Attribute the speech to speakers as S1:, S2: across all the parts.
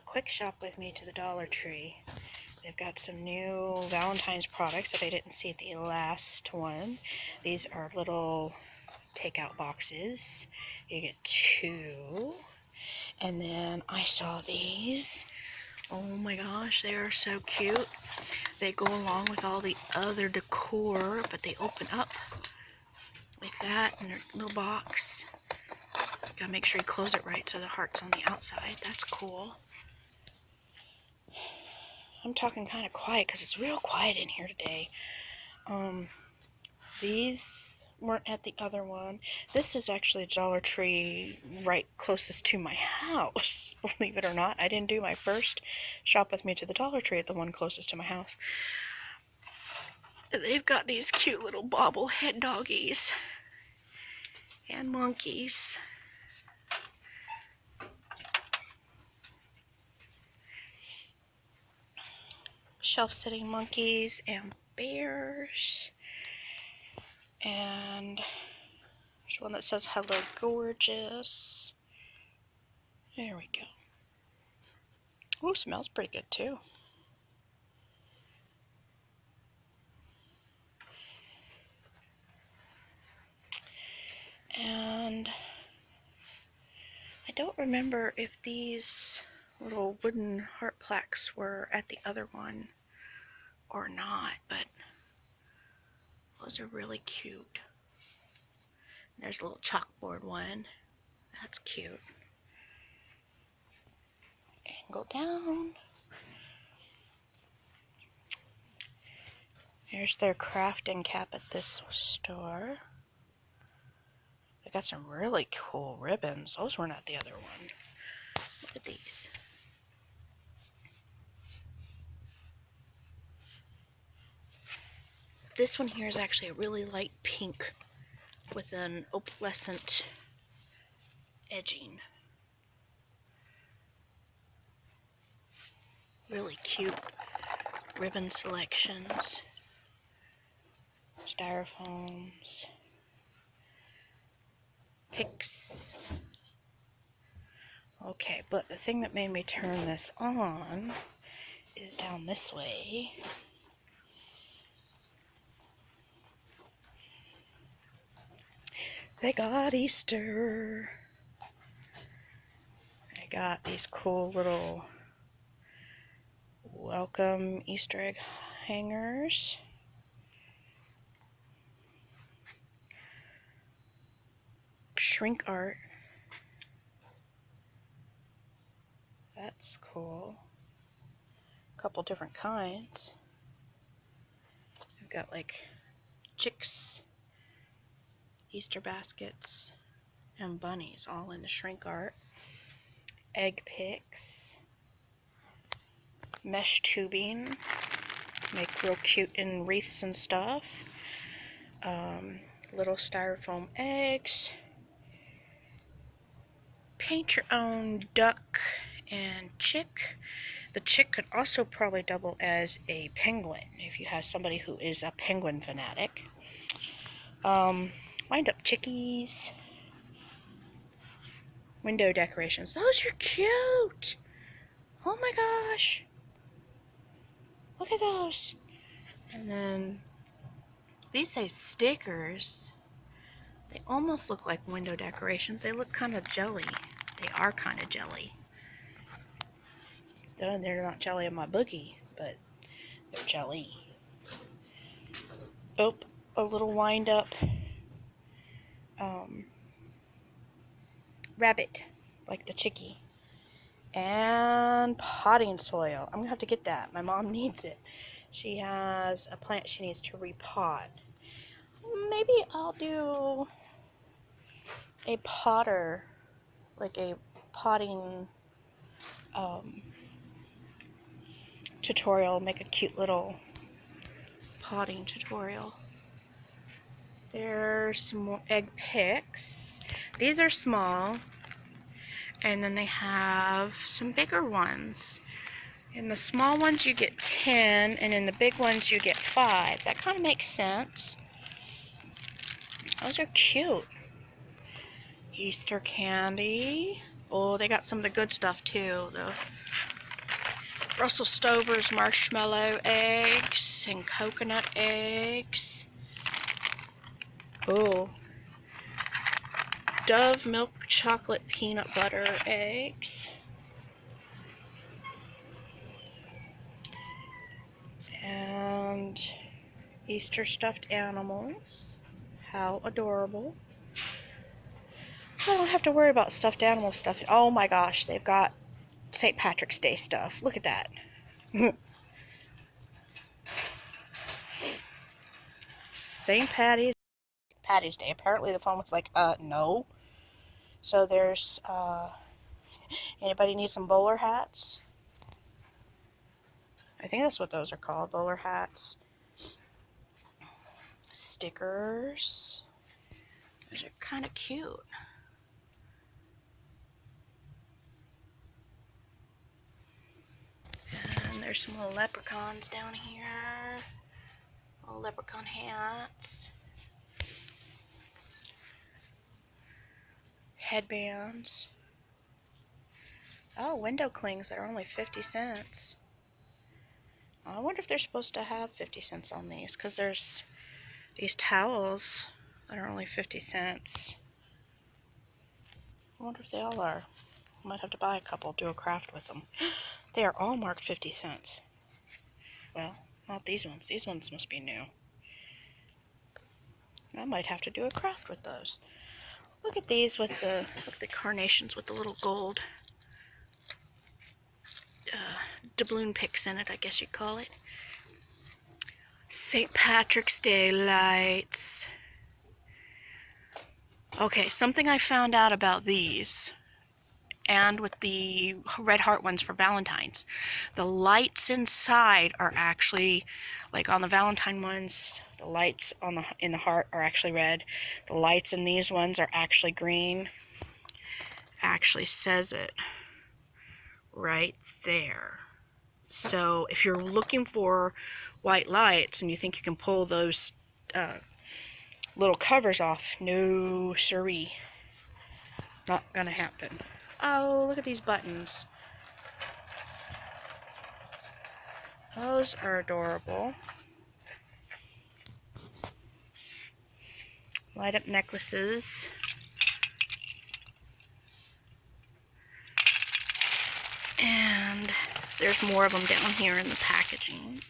S1: quick shop with me to the Dollar Tree. They've got some new Valentine's products that I didn't see at the last one. These are little takeout boxes. You get 2. And then I saw these. Oh my gosh, they are so cute. They go along with all the other decor, but they open up like that in their little box. Gotta make sure you close it right so the heart's on the outside. That's cool. I'm talking kind of quiet because it's real quiet in here today. These weren't at the other one. This is actually a Dollar Tree right closest to my house. Believe it or not, I didn't do my first shop with me to the Dollar Tree at the one closest to my house. They've got these cute little bobblehead doggies and monkeys. Shelf-sitting monkeys and bears. And there's one that says "Hello, gorgeous." There we go. Ooh, smells pretty good too. And I don't remember if these little wooden heart plaques were at the other one or not, but those are really cute. There's a little chalkboard one. That's cute. And go down. Here's their crafting cap at this store. They got some really cool ribbons. Those weren't at the other one. Look at these. This one here is actually a really light pink with an opalescent edging. Really cute ribbon selections. Styrofoams. Picks. Okay, but the thing that made me turn this on is down this way. They got Easter. I got these cool little welcome Easter egg hangers. Shrink art. That's cool. A couple different kinds. I've got like chicks, Easter baskets, and bunnies all in the shrink art. Egg picks. Mesh tubing. Make real cute in wreaths and stuff. Little styrofoam eggs. Paint your own duck and chick. The chick could also probably double as a penguin if you have somebody who is a penguin fanatic. Wind up chickies. Window decorations. Those are cute. Oh my gosh. Look at those. And then these say stickers. They almost look like window decorations. They look kind of jelly. They are kind of jelly. They're not jelly in my boogie, but they're jelly. Oh, a little wind up rabbit, like the chickie. And potting soil. I'm gonna have to get that. My mom needs it. She has a plant she needs to repot. Maybe I'll do a potter, like a potting tutorial. Make a cute little potting tutorial. There's some more egg picks. These are small. And then they have some bigger ones. In the small ones you get 10, and in the big ones you get 5. That kind of makes sense. Those are cute. Easter candy. Oh, they got some of the good stuff too. The Russell Stover's marshmallow eggs and coconut eggs. Oh, Dove milk chocolate peanut butter eggs. And Easter stuffed animals. How adorable. I don't have to worry about stuffed animal stuff. Oh my gosh, they've got St. Patrick's Day stuff. Look at that. St. Patty's Day. Apparently the phone was like, no. So there's, anybody need some bowler hats? I think that's what those are called, bowler hats. Stickers. Those are kind of cute. And there's some little leprechauns down here. Little leprechaun hats. Headbands. Oh, window clings that are only 50 cents. I wonder if they're supposed to have 50 cents on these, because there's these towels that are only 50 cents. I wonder if they all are. I might have to buy a couple, do a craft with them. They are all marked 50 cents. Well, not these ones. These ones must be new. I might have to do a craft with those. Look at these with the carnations with the little gold doubloon picks in it, I guess you'd call it. St. Patrick's Day lights. Okay, something I found out about these, and with the red heart ones for Valentine's. The lights inside are actually, like on the Valentine ones, the lights in the heart are actually red. The lights in these ones are actually green. Actually says it right there. So if you're looking for white lights and you think you can pull those little covers off, no siree. Not gonna happen. Oh, look at these buttons. Those are adorable. Light up necklaces. And there's more of them down here in the packaging.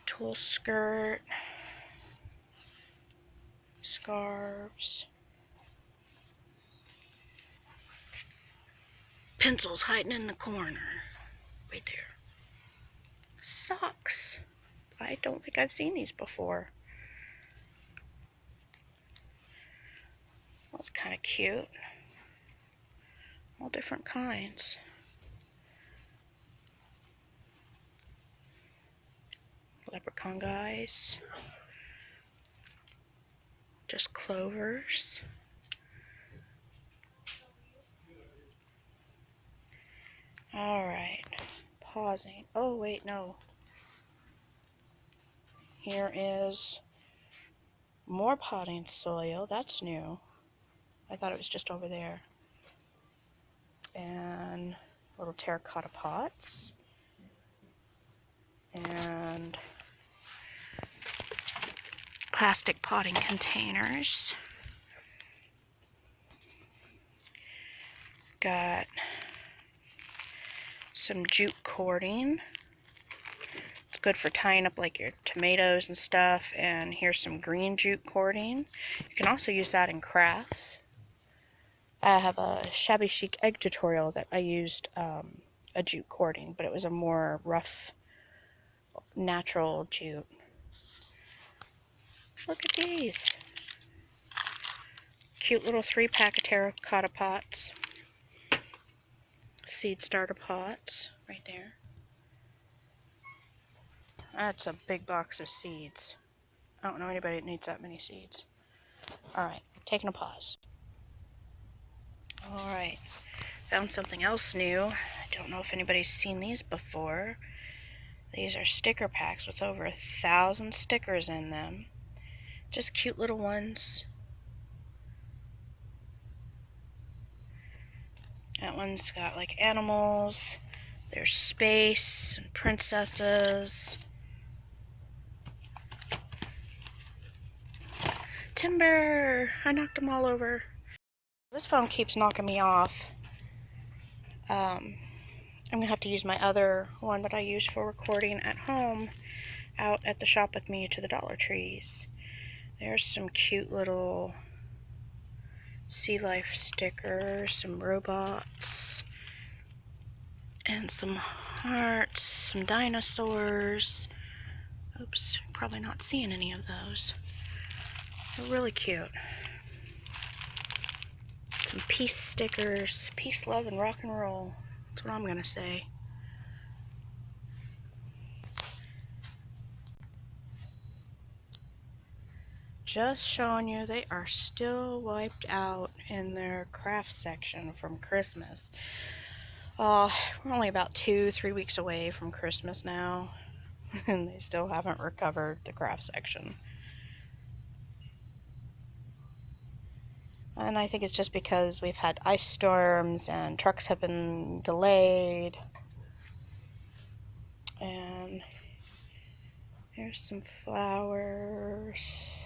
S1: Tulle skirt. Scarves. Pencils hiding in the corner. Right there. Socks. I don't think I've seen these before. That's kind of cute. All different kinds. Leprechaun guys. Just clovers. Alright. Pausing. Oh, wait, no. Here is more potting soil. That's new. I thought it was just over there. And little terracotta pots. And plastic potting containers. Got some jute cording. It's good for tying up like your tomatoes and stuff. And here's some green jute cording. You can also use that in crafts. I have a shabby chic egg tutorial that I used a jute cording, but it was a more rough, natural jute. Look at these. Cute little 3-pack of terracotta pots. Seed starter pots, right there. That's a big box of seeds. I don't know anybody that needs that many seeds. Alright, taking a pause. Alright, found something else new. I don't know if anybody's seen these before. These are sticker packs with over 1,000 stickers in them. Just cute little ones. That one's got like animals. There's space and princesses. Timber! I knocked them all over. This phone keeps knocking me off. I'm gonna have to use my other one that I use for recording at home out at the Shop With Me to the Dollar Trees. There's some cute little sea life stickers, some robots, and some hearts, some dinosaurs. Oops, probably not seeing any of those. They're really cute. Some peace stickers, peace, love, and rock and roll. That's what I'm gonna say. Just showing you they are still wiped out in their craft section from Christmas. We're only about 2-3 weeks away from Christmas now, and they still haven't recovered the craft section. And I think it's just because we've had ice storms and trucks have been delayed. And here's some flowers,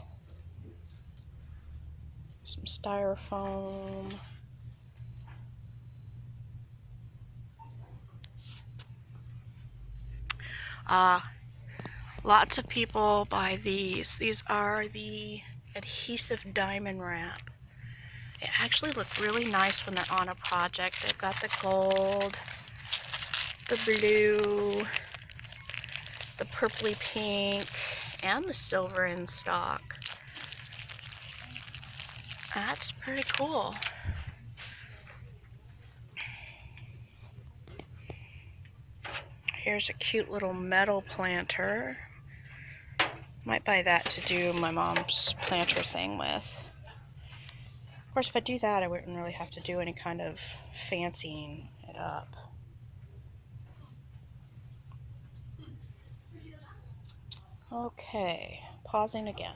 S1: some styrofoam. Lots of people buy these. These are the adhesive diamond wrap. They actually look really nice when they're on a project. They've got the gold, the blue, the purpley pink, and the silver in stock. That's pretty cool. Here's a cute little metal planter. Might buy that to do my mom's planter thing with. Of course, if I do that, I wouldn't really have to do any kind of fancying it up. Okay, pausing again.